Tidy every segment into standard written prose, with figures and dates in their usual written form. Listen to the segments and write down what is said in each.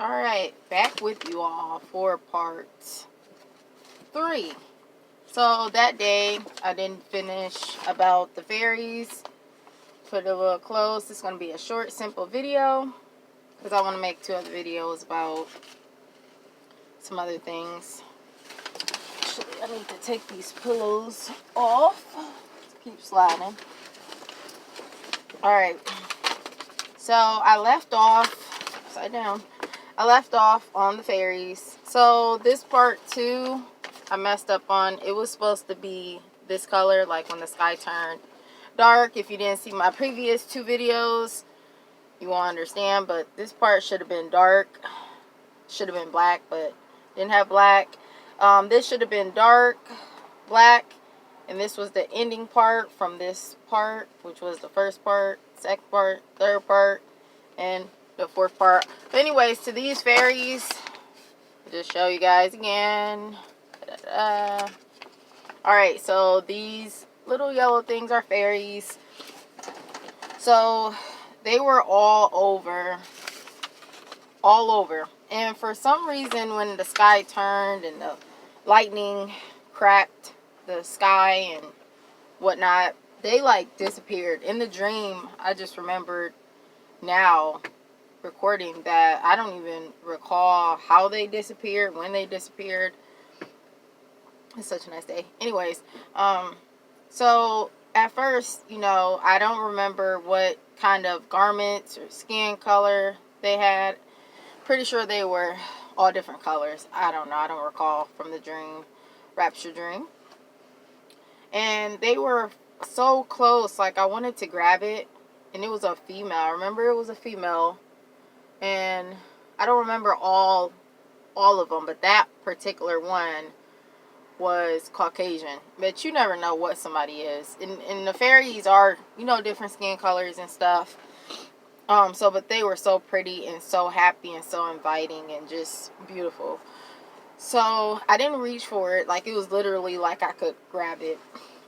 Alright, back with you all for part 3. So that day, I didn't finish about the fairies. Put a little close. It's going to be a short, simple video. Because I want to make 2 other videos about some other things. Actually, I need to take these pillows off. Keep sliding. Alright. So I left off, upside down. I left off on the fairies. So this part 2, I messed up on. It was supposed to be this color, like when the sky turned dark. If you didn't see my previous 2 videos, you won't understand. But this part should have been dark. Should have been black, but didn't have black. This should have been dark, black. And this was the ending part from this part, which was the first part, second part, third part, and the 4th part. But anyways, to these fairies, I'll just show you guys again. Alright, so these little yellow things are fairies. So they were all over. And for some reason, when the sky turned and the lightning cracked the sky and whatnot, they like disappeared. In the dream, I just remembered now recording that I don't even recall how they disappeared, when they disappeared. It's such a nice day. Anyways, so at first, I don't remember what kind of garments or skin color they had. Pretty sure they were all different colors. I don't know. I don't recall from the dream, Rapture dream. And they were so close, like I wanted to grab it, and it was a female. I remember it was a female. And I don't remember all of them, but that particular one was Caucasian. But you never know what somebody is. And the fairies are, different skin colors and stuff. But they were so pretty and so happy and so inviting and just beautiful. So I didn't reach for it. Like, it was literally like I could grab it.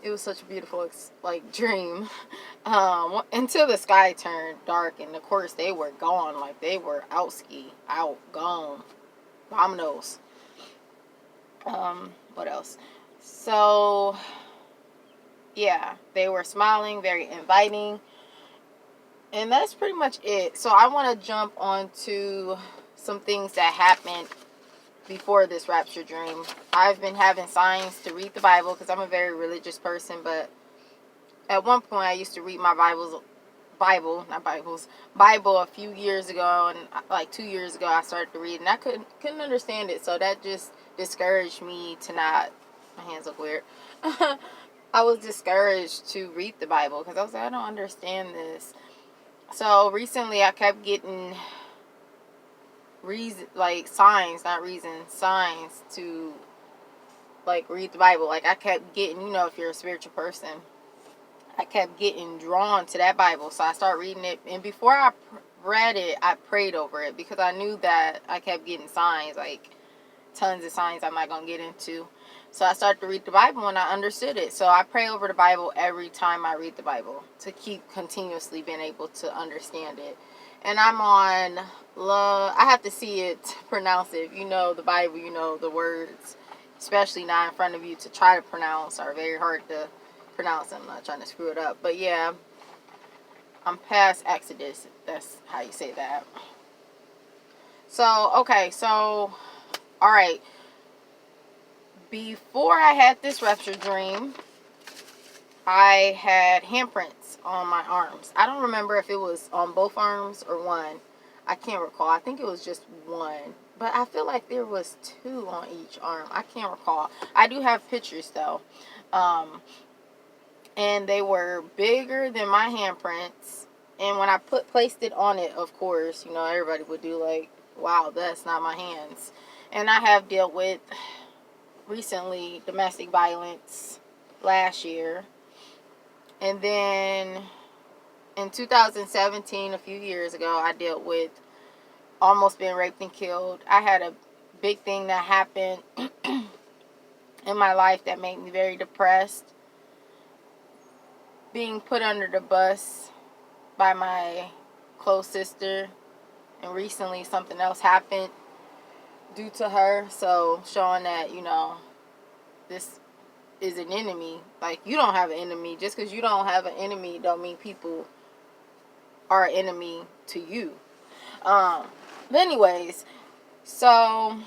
It was such a beautiful, dream. Until the sky turned dark, and of course they were gone. Like, they were out, gone, vamonos. What else? So, yeah, they were smiling, very inviting, and that's pretty much it. So I want to jump onto some things that happened before this rapture dream. I've been having signs to read the Bible because I'm a very religious person, but at one point I used to read my Bible a few years ago, and like 2 years ago I started to read, and I couldn't understand it, so that just discouraged me to not, my hands look weird. I was discouraged to read the Bible because I was like, I don't understand this. So recently I kept getting signs to read the Bible. Like, I kept getting, if you're a spiritual person, I kept getting drawn to that Bible. So I started reading it, and before I read it, I prayed over it because I knew that I kept getting signs, like tons of signs I'm not gonna get into. So I started to read the Bible and I understood it. So I pray over the Bible every time I read the Bible to keep continuously being able to understand it. And I'm on love. I have to see it, pronounce it. If you know the Bible, you know the words, especially not in front of you, to try to pronounce are very hard to pronounce. I'm not trying to screw it up. But yeah, I'm past Exodus. That's how you say that. So, okay. So, alright. Before I had this rapture dream, I had handprints on my arms. I don't remember if it was on both arms or one. I can't recall. I think it was just one. But I feel like there was 2 on each arm. I can't recall. I do have pictures, though. And they were bigger than my handprints. And when I placed it on it, of course, everybody would do like, wow, that's not my hands. And I have dealt with, recently, domestic violence last year. And then in 2017, a few years ago, I dealt with almost being raped and killed. I had a big thing that happened in my life that made me very depressed. Being put under the bus by my close sister and recently something else happened due to her. So showing that, you know, this is an enemy. Like, you don't have an enemy. Just because you don't have an enemy don't mean people are an enemy to you. But anyways, so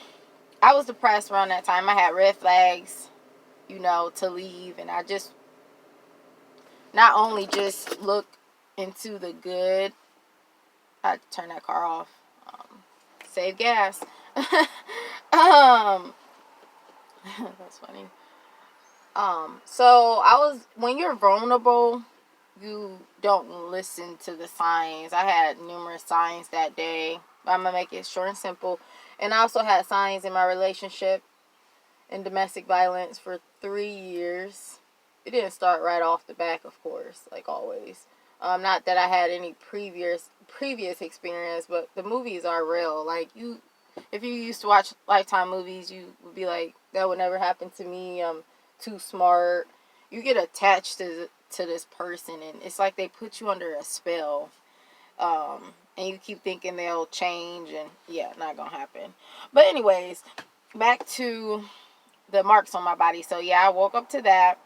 I was depressed around that time. I had red flags, you know, to leave, and I just not only just look into the good. I had to turn that car off. Save gas. That's funny. So when you're vulnerable, you don't listen to the signs. I had numerous signs that day. I'm gonna make it short and simple. And I also had signs in my relationship in domestic violence for 3 years. It didn't start right off the back, of course, like always. Not that I had any previous experience, but the movies are real. Like, if you used to watch Lifetime movies, you would be like, that would never happen to me. I'm too smart. You get attached to this person, and it's like they put you under a spell. And you keep thinking they'll change, and yeah, not gonna happen. But anyways, back to the marks on my body. So yeah, I woke up to that.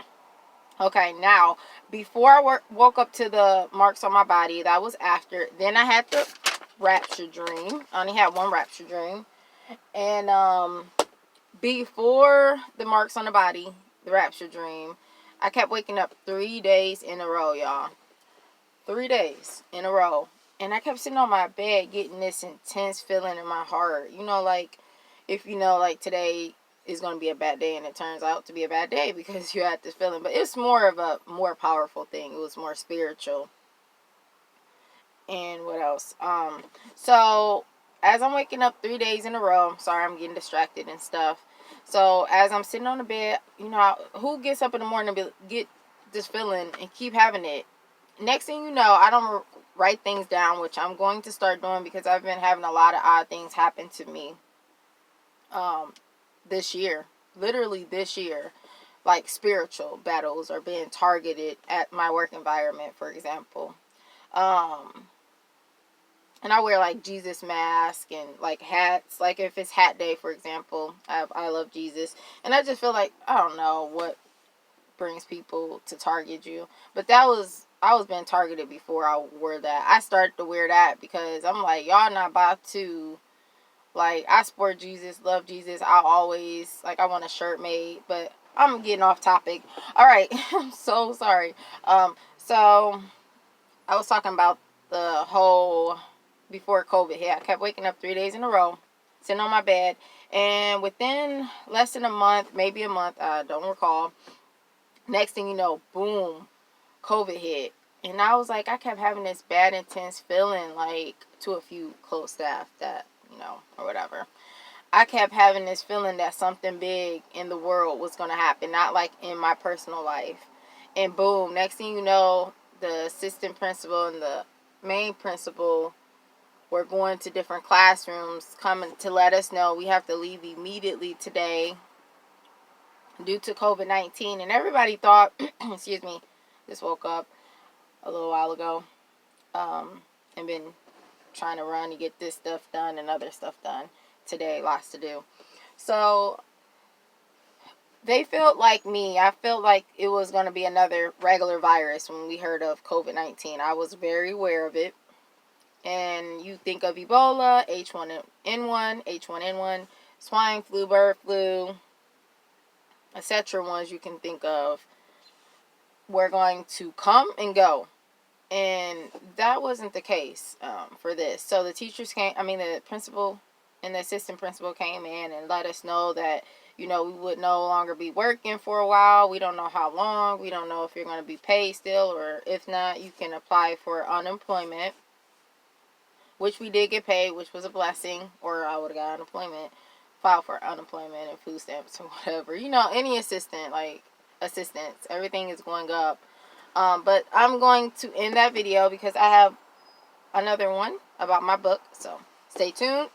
Okay, now, before I woke up to the marks on my body, that was after. Then I had the rapture dream. I only had one rapture dream. And before the marks on the body, the rapture dream, I kept waking up 3 days in a row, y'all. 3 days in a row. And I kept sitting on my bed getting this intense feeling in my heart. You know, like, if you know, like, today is going to be a bad day, and it turns out to be a bad day because you had this feeling. But it's more of a more powerful thing. It was more spiritual. And what else? So as I'm waking up 3 days in a row, sorry, I'm getting distracted and stuff. So as I'm sitting on the bed, you know, who gets up in the morning and get this feeling and keep having it? Next thing you know, I don't write things down, which I'm going to start doing because I've been having a lot of odd things happen to me this year. Literally this year. Like, spiritual battles are being targeted at my work environment, for example. And I wear, like, Jesus mask and, like, hats. Like, if it's hat day, for example, I love Jesus. And I just feel like, I don't know what brings people to target you. But I was being targeted before I wore that. I started to wear that because I'm like, y'all not about to, like, I support Jesus, love Jesus. I always, like, I want a shirt made, but I'm getting off topic. All right. I'm so sorry. So I was talking about the whole, before COVID hit, I kept waking up 3 days in a row, sitting on my bed, and within less than a month, maybe a month, I don't recall, next thing you know, boom, COVID hit. And I was like, I kept having this bad, intense feeling, like, to a few close staff that, you know, or whatever. I kept having this feeling that something big in the world was going to happen, not like in my personal life. And boom, next thing you know, the assistant principal and the main principal were going to different classrooms, coming to let us know we have to leave immediately today due to COVID-19. And everybody thought, excuse me, just woke up a little while ago, and been trying to run to get this stuff done and other stuff done today. Lots to do. So they felt like me. I felt like it was going to be another regular virus when we heard of COVID-19. I was very aware of it. And you think of Ebola, H1N1, H1N1, swine flu, bird flu, etc. ones you can think of were going to come and go. And that wasn't the case for this. So the teachers the principal and the assistant principal came in and let us know that, you know, we would no longer be working for a while. We don't know how long. We don't know if you're going to be paid still, or if not, you can apply for unemployment, which we did get paid, which was a blessing, or I would have got unemployment, filed for unemployment and food stamps or whatever. You know, any assistance, everything is going up. But I'm going to end that video because I have another one about my book, so stay tuned.